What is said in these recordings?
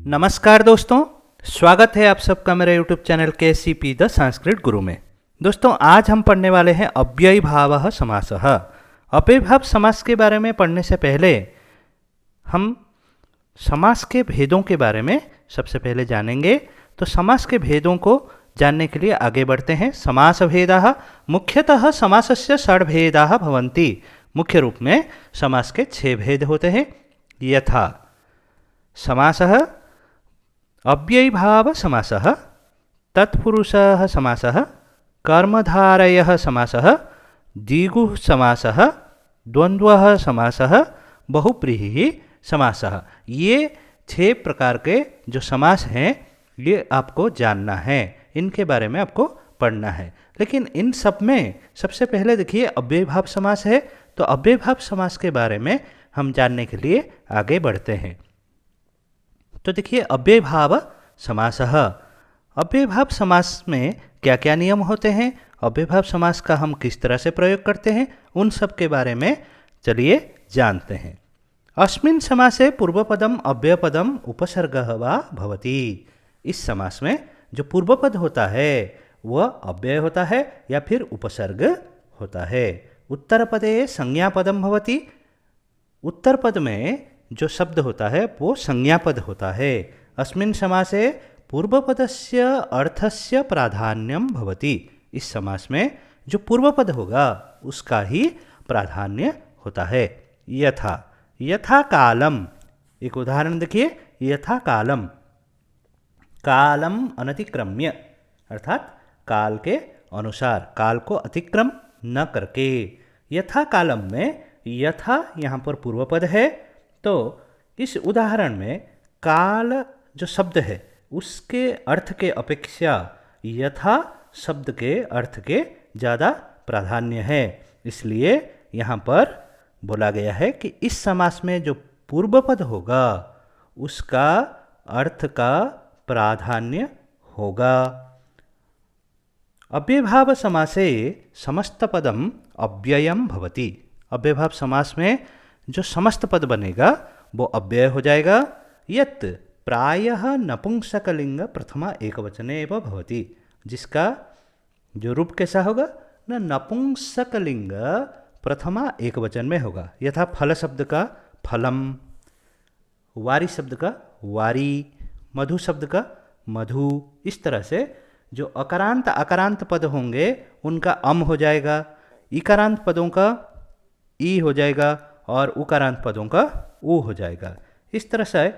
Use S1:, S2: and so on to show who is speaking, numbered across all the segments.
S1: नमस्कार दोस्तों, स्वागत है आप सबका मेरे YouTube channel KCP the Sanskrit गुरु में। दोस्तों, आज हम पढ़ने वाले हैं अव्ययीभावः समासः। अव्ययीभाव समास के बारे में पढ़ने से पहले हम समास के भेदों के बारे में सबसे पहले जानेंगे। तो समास के भेदों को जानने के लिए आगे बढ़ते हैं। समास भेदाः मुख्यतः समासस्य षड्भेदाः भवन्ति। मुख्य रूप में समास के 6 भेद होते हैं। यथा समासः अव्ययीभाव समासः, तत्पुरुषः समासः, कर्मधारयः समासः, द्विगुः समासः, द्वन्द्वः समासः, बहुव्रीहि समासः। ये 6 प्रकार के जो समास हैं ये आपको जानना है, इनके बारे में आपको पढ़ना है। लेकिन इन सब में सबसे पहले देखिए अव्ययीभाव समास है, तो अव्ययीभाव समास के बारे में हम जानने के लिए आगे बढ़ते हैं। तो देखिए अव्ययीभाव समासः। अव्ययीभाव समास में क्या क्या नियम होते हैं, अव्ययीभाव समास का हम किस तरह से प्रयोग करते हैं, उन सब के बारे में चलिए जानते हैं। अस्मिन् समासे पूर्वपदम अव्ययपदम उपसर्गः वा भवति। इस समास में जो पूर्वपद होता है वह अव्यय होता है या फिर उपसर्ग होता है। उत्तरपदे संज्ञापदम भवति। उत्तर पद में जो शब्द होता है वो संज्ञापद होता है। अस्मिन् समासे पूर्वपदस्य अर्थस्य प्राधान्यम भवति। इस समास में जो पूर्वपद होगा उसका ही प्राधान्य होता है। यथा, यथा कालम, एक उदाहरण देखिए। यथा कालम, कालम अनतिक्रम्य, अर्थात काल के अनुसार, काल को अतिक्रम न करके। यथा कालम में यथा यहाँ पर पूर्वपद है, तो इस उदाहरण में काल जो शब्द है उसके अर्थ के अपेक्षा यथा शब्द के अर्थ के ज़्यादा प्राधान्य है। इसलिए यहाँ पर बोला गया है कि इस समास में जो पूर्वपद होगा उसका अर्थ का प्राधान्य होगा। अव्ययीभाव समासे समस्त पदम अव्ययम भवति। अव्ययीभाव समास में जो समस्त पद बनेगा वो अव्यय हो जाएगा। यत् प्रायः नपुंसकलिंग प्रथमा एकवचने एव भवति। जिसका जो रूप कैसा होगा ना, नपुंसकलिंग प्रथमा एकवचन में होगा। यथा फल शब्द का फलम, वारी शब्द का वारी, मधु शब्द का मधु। इस तरह से जो अकारांत अकारांत पद होंगे उनका अम हो जाएगा, इकारांत पदों का ई हो जाएगा और उकारांत पदों का ऊ हो जाएगा। इस तरह से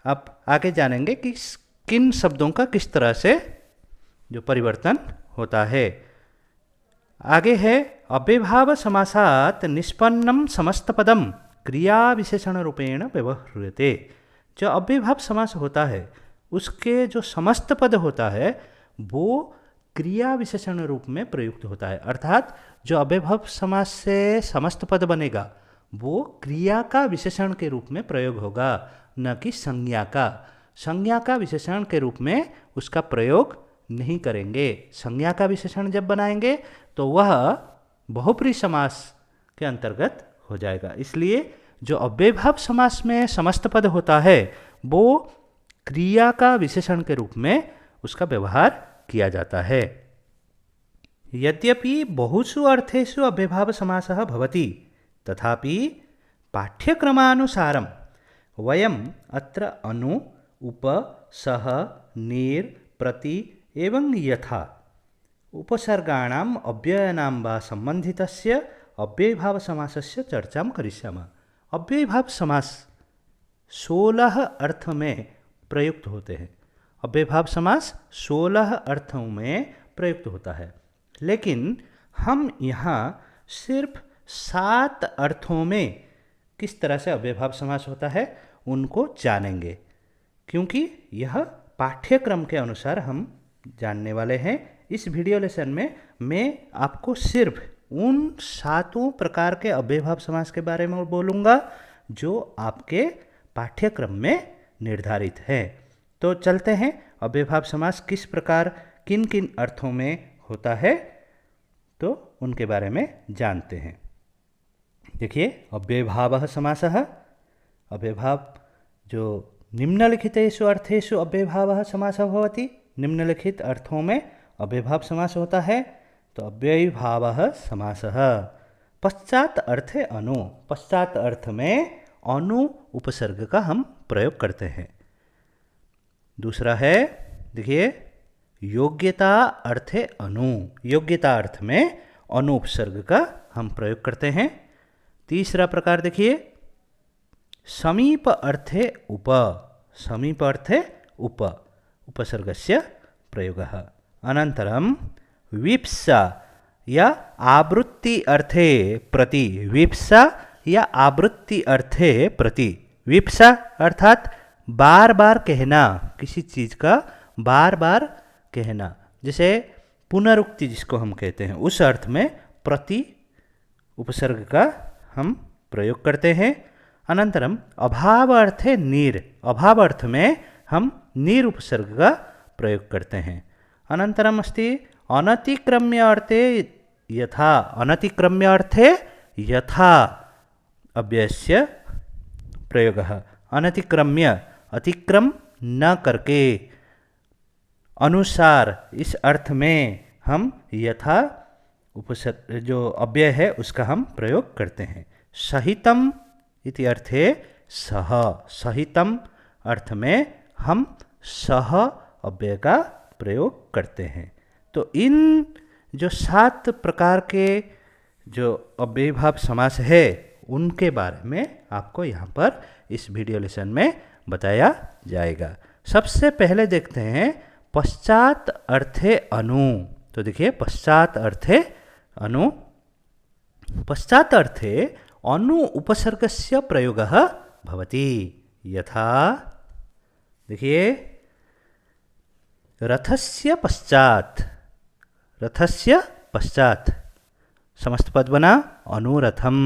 S1: आप आगे जानेंगे कि किन शब्दों का किस तरह से जो परिवर्तन होता है। आगे है अव्ययीभाव समासात् निष्पन्नम समस्त पदम क्रिया विशेषण रूपेण व्यवह्रियते। जो अव्ययीभाव समास होता है उसके जो समस्त पद होता है वो क्रिया विशेषण रूप में प्रयुक्त होता है। अर्थात जो अव्ययीभाव समास से समस्त पद बनेगा वो क्रिया का विशेषण के रूप में प्रयोग होगा, न कि संज्ञा का। संज्ञा का विशेषण के रूप में उसका प्रयोग नहीं करेंगे। संज्ञा का विशेषण जब बनाएंगे तो वह बहुप्री समास के अंतर्गत हो जाएगा। इसलिए जो अव्ययीभाव समास में समस्त पद होता है वो क्रिया का विशेषण के रूप में उसका व्यवहार किया जाता है। यद्यपि बहुषु अर्थेषु अव्ययीभाव समासः भवति, तथापि पाठ्यक्रमानुसारं वयम् अत्र अनु, उप, सह, नीर, प्रति एवं यथा उपसर्गाणाम् अव्ययानां वा सम्बन्धितस्य अव्ययीभाव समासस्य चर्चां करिष्यामः। अव्ययीभाव समास 16 अर्थ में प्रयुक्त होते हैं। अव्ययीभाव समास 16 अर्थों में प्रयुक्त होता है, लेकिन हम यहाँ सिर्फ 7 अर्थों में किस तरह से अव्ययीभाव समास होता है उनको जानेंगे, क्योंकि यह पाठ्यक्रम के अनुसार हम जानने वाले हैं। इस वीडियो लेसन में मैं आपको सिर्फ उन 7 प्रकार के अव्ययीभाव समास के बारे में बोलूँगा जो आपके पाठ्यक्रम में निर्धारित है। तो चलते हैं अव्ययीभाव समास किस प्रकार किन किन अर्थों में होता है तो उनके बारे में जानते हैं। देखिए अव्ययीभावः समासः, अव्ययीभाव जो निम्नलिखितेषु अर्थेषु अव्ययभावः समासः भवति। निम्नलिखित अर्थों में अव्ययभाव समास होता है। तो अव्ययभावः समासः। पश्चात अर्थ है अनु। पश्चात अर्थ में अनु उपसर्ग का हम प्रयोग करते हैं। दूसरा है, देखिए, योग्यता अर्थ है अनु। योग्यता अर्थ में अनु उपसर्ग का हम प्रयोग करते हैं। तीसरा प्रकार देखिए, समीप अर्थ है उप। समीप अर्थ है उप, उपसर्गस्य प्रयोगः। अनन्तरं विप्सा या आवृत्ति अर्थे प्रति। विप्सा या आवृत्ति अर्थे प्रति। विप्सा अर्थात बार बार कहना, किसी चीज़ का बार बार कहना, जैसे पुनरुक्ति जिसको हम कहते हैं, उस अर्थ में प्रति उपसर्ग का हम प्रयोग करते हैं। अनंतरम अभाव अर्थ है नीर। अभाव अर्थ में हम नीर उपसर्ग का प्रयोग करते हैं। अनंतरम अस्ति अनतिक्रम्य अर्थे यथा। अनतिक्रम्य अर्थे यथा अव्ययस्य प्रयोगः। अनतिक्रम्य, अतिक्रम न करके, अनुसार, इस अर्थ में हम यथा उपसर्ग जो अव्यय है उसका हम प्रयोग करते हैं। सहितम इति अर्थे सह। सहितम अर्थ में हम सह अव्यय का प्रयोग करते हैं। तो इन जो 7 प्रकार के जो अव्ययभाव समास है उनके बारे में आपको यहाँ पर इस वीडियो लेसन में बताया जाएगा। सबसे पहले देखते हैं पश्चात अर्थे अनु। तो देखिए, पश्चात अर्थे अनु। पश्चात अर्थे अनु उपसर्गस्य प्रयोगः भवति। यथा, देखिए, रथस्य पश्चात। रथस्य पश्चात समस्त पद बना अनुरथम।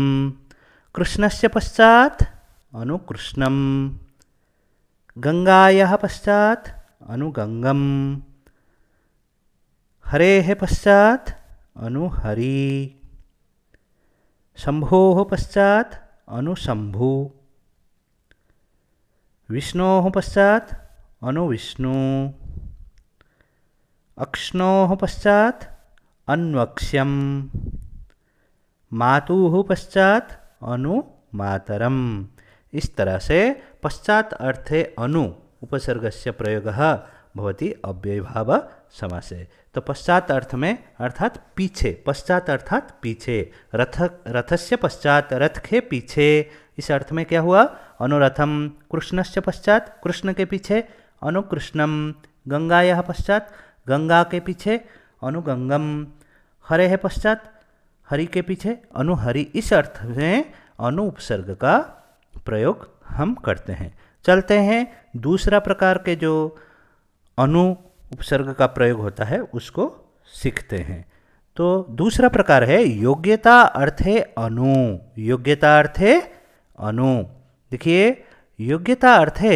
S1: कृष्णस्य पश्चात अनुकृष्णम। गंगायाः पश्चात अनुगंगम। हरेः पश्चात अनुहरि। शंभोः पश्चात अनुशंभु। विष्णोः पश्चात अनुविष्णु। अक्ष्णोः पश्चात अन्वक्ष्यम। मातुः पश्चात अनुमातरम। इस तरह से पश्चात अर्थे अनु उपसर्गस्य प्रयोगः भवति अव्ययभाव समासे। तो पश्चात अर्थ में अर्थात पीछे, पश्चात अर्थात पीछे। रथस्य पश्चात, रथ के पीछे, इस अर्थ में क्या हुआ? अनुरथम। कृष्णस्य पश्चात, कृष्ण के पीछे, अनुकृष्णम। गंगायाः पश्चात, गंगा के पीछे, अनुगंगम। हरेः पश्चात, हरि के पीछे, अनुहरि। इस अर्थ में अनु उपसर्ग का प्रयोग हम करते हैं। चलते हैं दूसरा प्रकार के जो अनु उपसर्ग का प्रयोग होता है उसको सीखते हैं। तो दूसरा प्रकार है योग्यता अर्थे अनु। योग्यता अर्थे अनु। देखिए, योग्यता अर्थे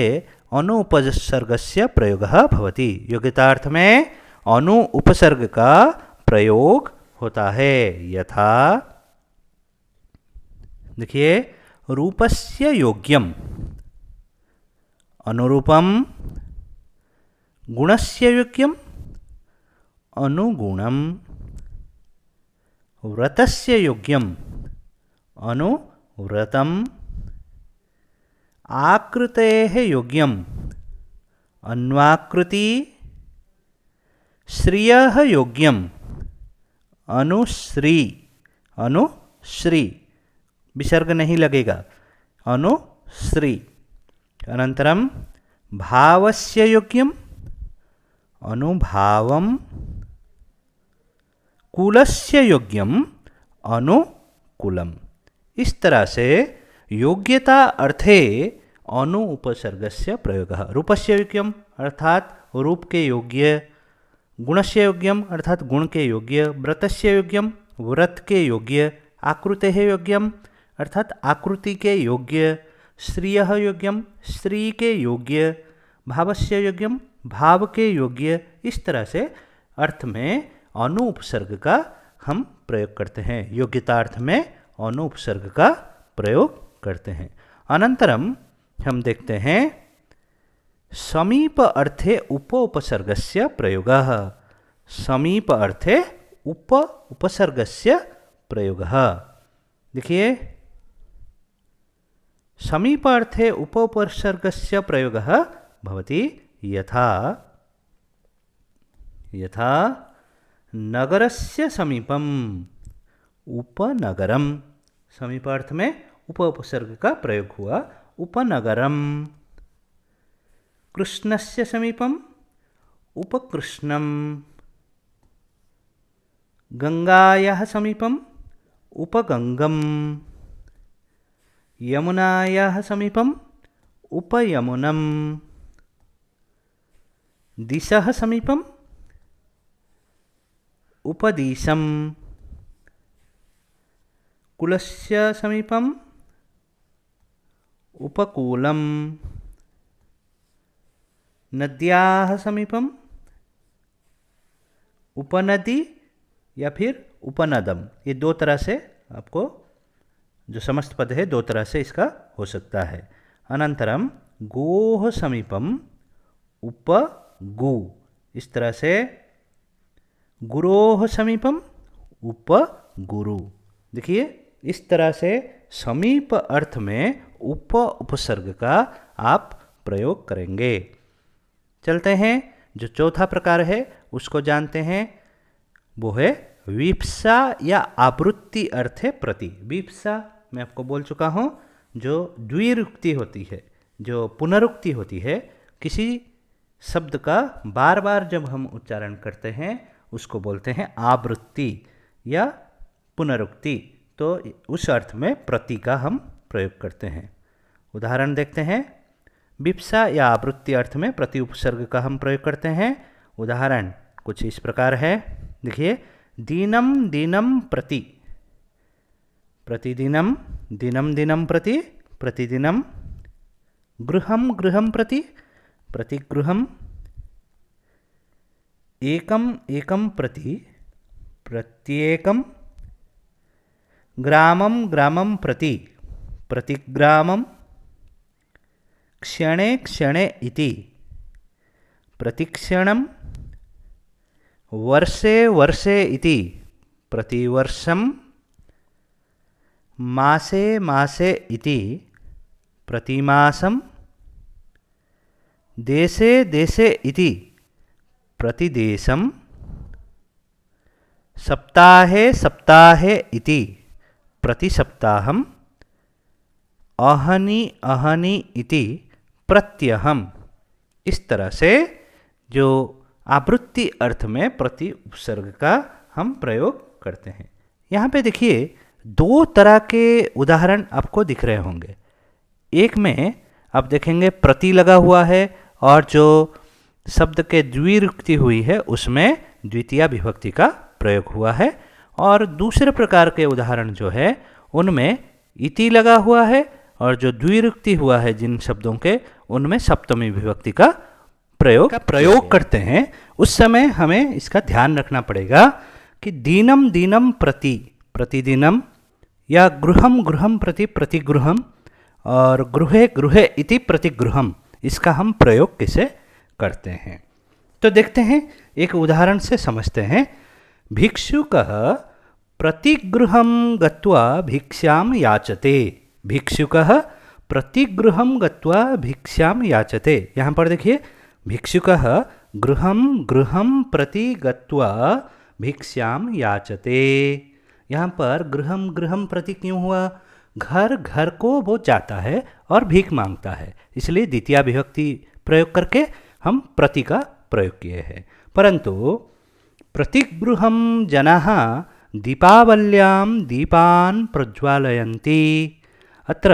S1: अनु उपसर्गस्य प्रयोगः भवति। योग्यता अर्थ में अनु उपसर्ग का प्रयोग होता है। यथा, देखिए, रूपस्य योग्यम अनुरूपम। गुणस्य योग्यम अनुगुणम। व्रतस्य योग्यम अनुव्रतम। आकृतेः योग्यम अन्वाकृति। श्रियः योग्यम अनुश्री। अनुश्री, विसर्ग नहीं लगेगा, अनुश्री। अनंतरम भावस्य योग्यम अनुभावम। कुलस्य योग्यम अनुकुलम। इस तरह से योग्यता अर्थे अनु उपसर्गस्य प्रयोगः। रूपस्य योग्यम अर्थात रूप के योग्य। गुणस्य योग्यम अर्थात गुण के योग्य। व्रतस्य योग्यम व्रत के योग्य। आकृतेः योग्यम अर्थात आकृति के योग्य। श्रियः योग्यम श्री के योग्य। भावस्य योग्यम भाव के योग्य। इस तरह से अर्थ में अनु उपसर्ग का हम प्रयोग करते हैं। योग्यतार्थ में अनु उपसर्ग का प्रयोग करते हैं। अनंतरम हम देखते हैं समीप अर्थे उप उपसर्गस्य प्रयोगः। समीप अर्थे उप उपसर्गस्य प्रयोगः। देखिए, समीप अर्थे उप उपसर्गस्य प्रयोगः भवति यथा यथा नगरस्य समीपम उपनगरम। समीप अर्थ में उप उपसर्ग का प्रयोग हुआ, उपनगरम। कृष्णस्य समीपम उपकृष्णम। गंगायाः समीपम उपगंगम। यमुनायाः समीपम उपयमुनम। दिशः समीपम उपदिशम। कुलस्य समीपम उपकूलम। नद्याः समीपम उपनदी या फिर उपनदम। ये दो तरह से आपको जो समस्त पद है दो तरह से इसका हो सकता है। अनंतरम गोः समीपम उपगु। इस तरह से गुरोः समीपम उपगुरु। देखिए, इस तरह से समीप अर्थ में उप उपसर्ग का आप प्रयोग करेंगे। चलते हैं, जो चौथा प्रकार है उसको जानते हैं। वो है विप्सा या आवृत्ति अर्थ है प्रति। विप्सा मैं आपको बोल चुका हूँ, जो द्विरुक्ति होती है, जो पुनरुक्ति होती है, किसी शब्द का बार बार जब हम उच्चारण करते हैं उसको बोलते हैं आवृत्ति या पुनरुक्ति। तो उस अर्थ में प्रति का हम प्रयोग करते हैं। उदाहरण देखते हैं। विप्सा या आवृत्ति अर्थ में प्रति उपसर्ग का हम प्रयोग करते हैं। उदाहरण कुछ इस प्रकार है। देखिए, दीनम दीनम प्रति। प्रतिदिनम दिनम दिनम प्रति प्रतिदिनम। गृहम गृहम प्रति प्रतिगृहम। एकम एकम प्रति प्रत्येकम। ग्रामम ग्रामम प्रति प्रतिग्रामम। क्षणे क्षणे इति प्रतिक्षणम। वर्षे वर्षे इति प्रतिवर्षम। मासे मासे इति प्रतिमासम। देशे देशे इति प्रतिदेशम। सप्ताहे सप्ताहे इति प्रतिसप्ताहम। अहनि अहनि इति प्रत्यहम। इस तरह से जो आवृत्ति अर्थ में प्रति उपसर्ग का हम प्रयोग करते हैं। यहाँ पे देखिए, दो तरह के उदाहरण आपको दिख रहे होंगे। एक में आप देखेंगे प्रति लगा हुआ है और जो शब्द के द्विरुक्ति हुई है उसमें द्वितीय विभक्ति का प्रयोग हुआ है। और दूसरे प्रकार के उदाहरण जो है उनमें इति लगा हुआ है और जो द्विरुक्ति हुआ है जिन शब्दों के, उनमें सप्तमी विभक्ति का प्रयोग करते हैं। उस समय हमें इसका ध्यान रखना पड़ेगा कि दीनम दीनम प्रति प्रतिदिनम या गृहम गृहम प्रति प्रतिगृहम और गृहे गृहे इति प्रतिगृहम, इसका हम प्रयोग कैसे करते हैं। तो देखते हैं, एक उदाहरण से समझते हैं। भिक्षुकः प्रतिगृहं गत्वा भिक्षां याचते। भिक्षुकः प्रतिगृहं गत्वा भिक्षां याचते। यहाँ पर देखिए, भिक्षुकः गृहं गृहं प्रति गत्वा भिक्षां याचते। यहाँ पर गृहम गृहम प्रति क्यों हुआ? घर घर को वो जाता है और भीख मांगता है, इसलिए द्वितीय विभक्ति प्रयोग करके हम प्रति का प्रयोग किए हैं। परंतु प्रतिगृहं जनाः दीपावल्यां दीपान् प्रज्वालयन्ति। अत्र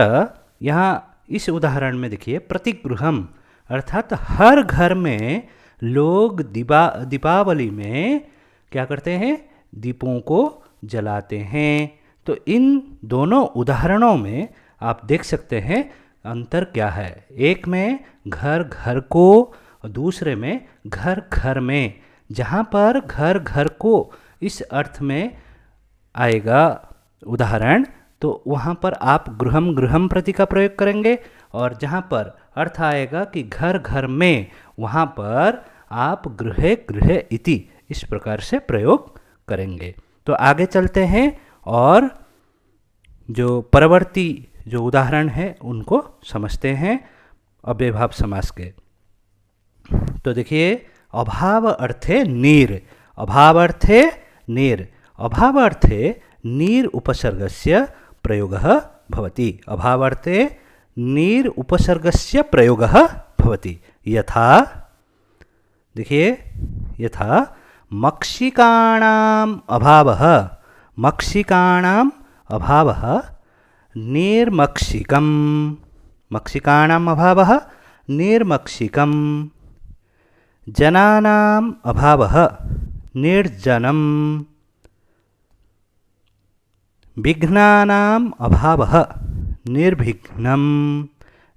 S1: यहाँ इस उदाहरण में देखिए, प्रतिगृहम अर्थात हर घर में लोग दीपावली में क्या करते हैं? दीपों को जलाते हैं। तो इन दोनों उदाहरणों में आप देख सकते हैं अंतर क्या है। एक में घर घर को, दूसरे में घर घर में। जहाँ पर घर घर को इस अर्थ में आएगा उदाहरण, तो वहाँ पर आप गृहम गृहम प्रति का प्रयोग करेंगे, और जहाँ पर अर्थ आएगा कि घर घर में, वहाँ पर आप गृहे गृहे इति इस प्रकार से प्रयोग करेंगे। तो आगे चलते हैं और जो परवर्ती जो उदाहरण है उनको समझते हैं अव्ययभाव समास के। तो देखिए, अभाव अर्थे नीर, अभाव अर्थे नीर, अभाव अर्थे नीर उपसर्गस्य प्रयोगः भवति, अभाव अर्थे नीर उपसर्गस्य प्रयोगः भवति। यथा, देखिए, यथा मक्षिकाणाम् अभावः, मक्षिकाणाम् अभावः निर्मक्षिकं, मक्षिकाणाम् अभावः निर्मक्षिकं, जनानाम् अभावः निर्जनं, विघ्नानाम् अभावः निर्विघ्नं,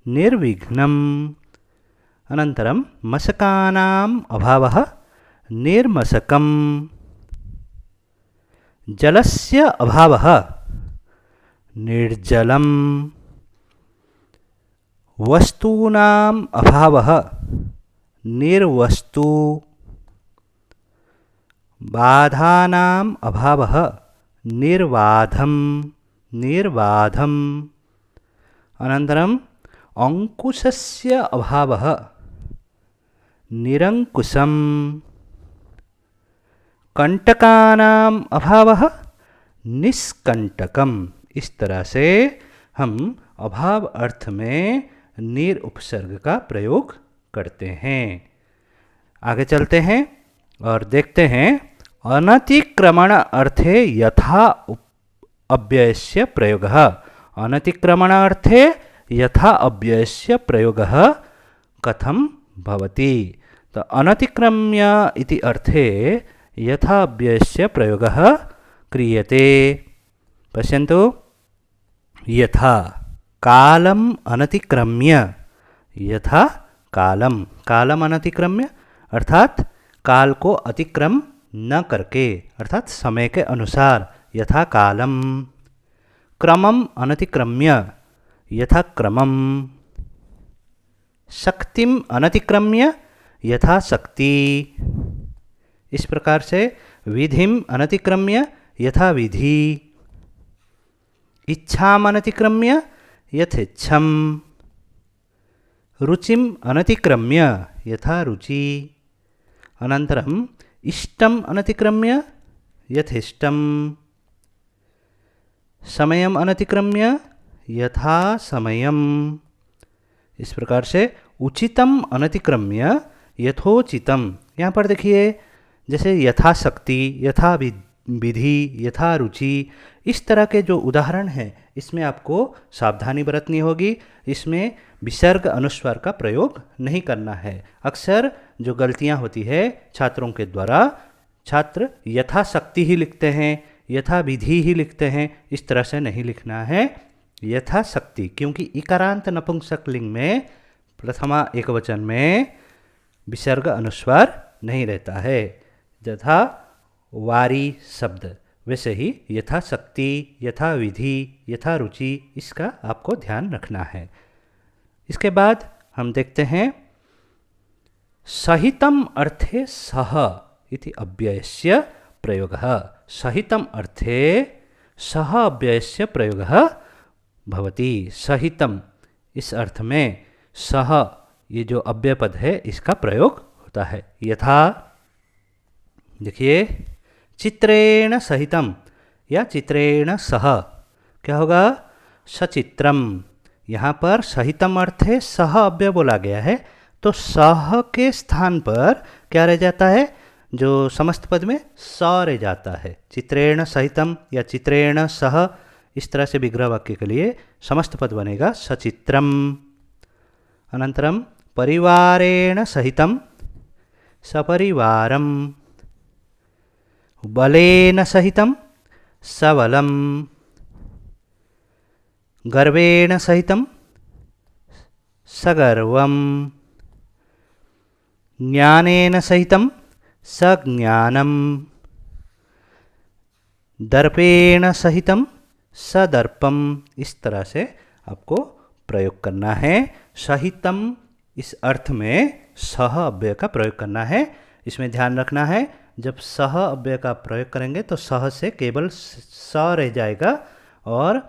S1: निर्विघ्नं, अनन्तरं मशकानाम् अभावः निर्मशकं, जलस्य अभावः निर्जलं, वस्तूनाम् अभावः निर्वस्तु, बाधानाम् अभावः निर्बाधं, निर्बाधं, अनन्तरम् अंकुशस्य अभावः निरंकुशं, कंटकानाम् अभावः निष्कंटकम। इस तरह से हम अभाव अर्थ में निर उपसर्ग का प्रयोग करते हैं। आगे चलते हैं और देखते हैं अनतिक्रमण अर्थे यथा अव्ययस्य प्रयोगः, अनतिक्रमण अर्थे यथा अव्ययस्य प्रयोगः कथं भवति। तो अनतिक्रम्य इति अर्थे यथा अव्ययस्य प्रयोगः क्रियते। पश्यन्तु, यथा कालम् अनतिक्रम्य, यथा कालम, कालम अनतिक्रम्य अर्थात काल को अतिक्रम न करके, अर्थात समय के अनुसार, यथा कालम। क्रमम अनतिक्रम्य, यथा क्रमम। शक्तिम अनतिक्रम्य, यथा शक्ति। इस प्रकार से विधिम अनतिक्रम्य, यथा विधि। इच्छाम अनतिक्रम्य, यथेच्छम। रुचिम अनतिक्रम्य, यथा रुचि। अनन्तरम इष्टम अनतिक्रम्य, यथेष्टम। समयम अनतिक्रम्य, यथा समयम। इस प्रकार से उचितम अनतिक्रम्य, यथोचितम। यहाँ पर देखिए, जैसे यथाशक्ति, यथा विधि, यथा रुचि, इस तरह के जो उदाहरण हैं, इसमें आपको सावधानी बरतनी होगी। इसमें विसर्ग अनुस्वार का प्रयोग नहीं करना है। अक्सर जो गलतियाँ होती है छात्रों के द्वारा, छात्र यथाशक्ति ही लिखते हैं, यथा विधि ही लिखते हैं। इस तरह से नहीं लिखना है, यथाशक्ति, क्योंकि इकारांत नपुंसक लिंग में प्रथमा एकवचन में विसर्ग अनुस्वार नहीं रहता है। यथा वारी शब्द, वैसे ही यथाशक्ति, यथा विधि, यथा रुचि, इसका आपको ध्यान रखना है। इसके बाद हम देखते हैं सहितम अर्थे सह इति अव्ययस्य प्रयोगः। सहितम अर्थे सह अव्ययस्य प्रयोगः भवति। सहितम, इस अर्थ में सह, ये जो अव्यय पद है, इसका प्रयोग होता है। यथा, देखिए, चित्रेण सहितम या चित्रेण सह, क्या होगा? सचित्रम। यहाँ पर सहितम अर्थ है सह अव्यय बोला गया है, तो सह के स्थान पर क्या रह जाता है? जो समस्त पद में स रह जाता है। चित्रेण सहितम या चित्रेण सह, इस तरह से विग्रह वाक्य के लिए समस्त पद बनेगा सचित्रम। अनंतरम परिवारेण सहितम सपरिवारम। बलेन सहितम सबलम। गर्वेण सहितम सगर्वम। ज्ञानेन सहितम सज्ञानम। दर्पेण सहितम सदर्पम, इस तरह से आपको प्रयोग करना है। सहितम इस अर्थ में सह अव्यय का प्रयोग करना है। इसमें ध्यान रखना है, जब सह अव्यय का प्रयोग करेंगे तो सह से केवल स रह जाएगा और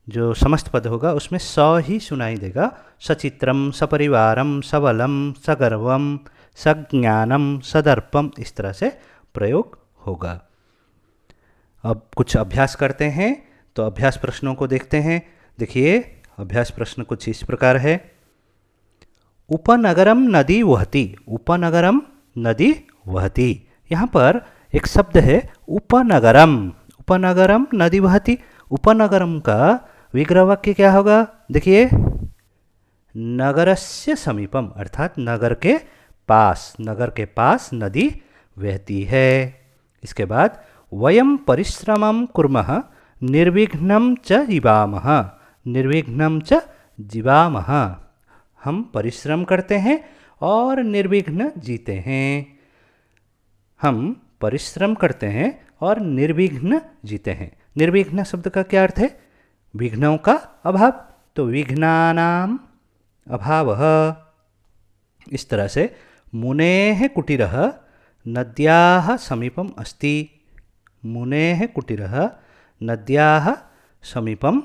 S1: जो समस्त पद होगा उसमें स ही सुनाई देगा। सचित्रम, सपरिवारम, सबलम, सगर्वम, सज्ञानम, सदर्पम, इस तरह से प्रयोग होगा। अब कुछ अभ्यास करते हैं, तो अभ्यास प्रश्नों को देखते हैं। देखिए, अभ्यास प्रश्न कुछ इस प्रकार है। उपनगरम नदी वहती, उपनगरम नदी वहती, यहाँ पर एक शब्द है उपनगरम, उपनगरम नदी वहती। उपनगरम का विग्रह वाक्य क्या होगा? देखिए, नगरस्य समीपम, अर्थात नगर के पास, नगर के पास नदी बहती है। इसके बाद वयम परिश्रमं कुर्मः निर्विघ्नं च जीवामः, निर्विघ्नं च जीवामः, हम परिश्रम करते हैं और निर्विघ्न जीते हैं। हम परिश्रम करते हैं और निर्विघ्न जीते हैं। निर्विघ्न शब्द का क्या अर्थ है? विघ्नों का अभाव, तो विघ्नानाम अभावः। इस तरह से मुनेः कुटीरः नद्याः समीपम अस्ति, मुनेः कुटीरः नद्याः समीपम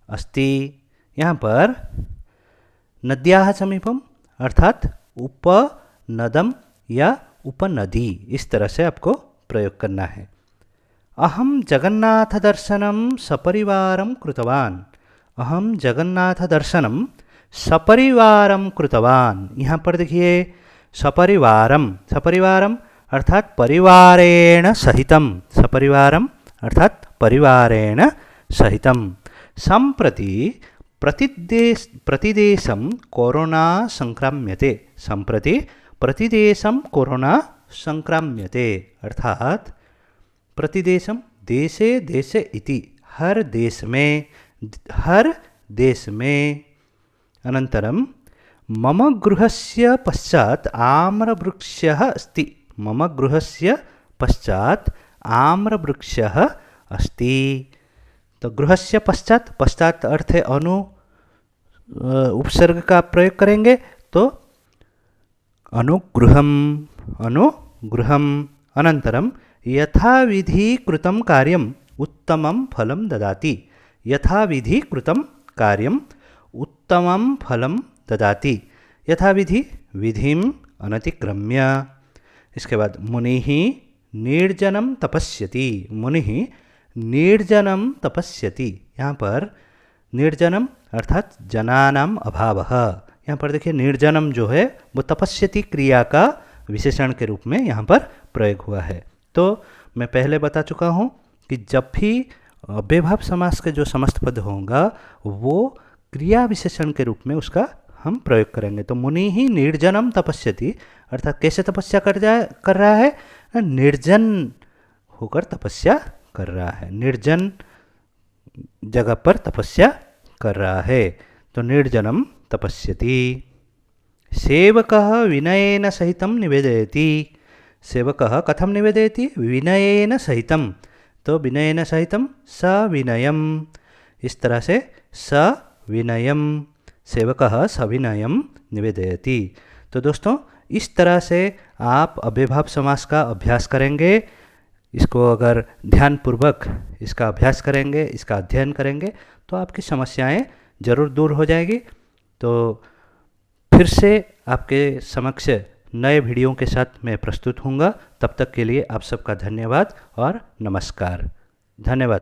S1: अस्ति। यहाँ पर नद्याः समीपम अर्थात उपनदम या उपनदी, इस तरह से आपको प्रयोग करना है। अहम जगन्नाथ दर्शनम सपरिवारम कृतवान, अहम जगन्नाथ दर्शनम सपरिवारम कृतवान। यहाँ पर देखिए सपरिवारम, सपरिवारम अर्थात परिवारेण सहितम, सपरिवारम अर्थात परिवारेण सहितम। सम्प्रति प्रतिदेशं कोरोना संक्राम्यते, सम्प्रति प्रतिदेशं कोरोना संक्राम्यते, अर्थात प्रतिदेशम देशे देशे इति, हर देश में, हर देश में। अनन्तरं मम गृहस्य पश्चात् आम्रवृक्षः अस्ति, मम गृहस्य पश्चात् आम्रवृक्षः अस्ति। तो गृहस्य पश्चात, पश्चात अर्थ है अनु, उपसर्ग का प्रयोग करेंगे तो अनुगृहम, अनुगृहम। अनन्तरं यथाविधि कृतं कार्यम उत्तमं फलं ददाति, यथाविधि कृतं कार्यम उत्तमं फलं ददाति, यथाविधि विधिम अनतिक्रम्य। इसके बाद मुनिः निर्जनं तपस्यति, मुनिः निर्जनं तपस्यति, यहाँ पर निर्जनम अर्थात जनानाम अभावः। यहाँ पर देखिए निर्जनम जो है वो तपस्यति क्रिया का विशेषण के रूप में यहाँ पर प्रयोग हुआ है। तो मैं पहले बता चुका हूँ कि जब भी अव्ययभाव समास के जो समस्त पद होगा वो क्रिया विशेषण के रूप में उसका हम प्रयोग करेंगे। तो मुनि ही निर्जनम तपस्यति अर्थात कैसे तपस्या कर रहा है? निर्जन होकर तपस्या कर रहा है, निर्जन जगह पर तपस्या कर रहा है। तो निर्जनम तपस्यति। सेवकः विनयेन सहितं निवेदयति, सेवकः कथं निवेदयति? विनयेन सहितं, तो विनयेन सहितं सविनयम, इस तरह से सविनयम, सेवकः सविनयम निवेदयति। तो दोस्तों इस तरह से आप अव्ययभाव समास का अभ्यास करेंगे। इसको अगर ध्यानपूर्वक इसका अभ्यास करेंगे, इसका अध्ययन करेंगे तो आपकी समस्याएं ज़रूर दूर हो जाएगी। तो फिर से आपके समक्ष नए वीडियो के साथ मैं प्रस्तुत होऊंगा। तब तक के लिए आप सबका धन्यवाद और नमस्कार। धन्यवाद।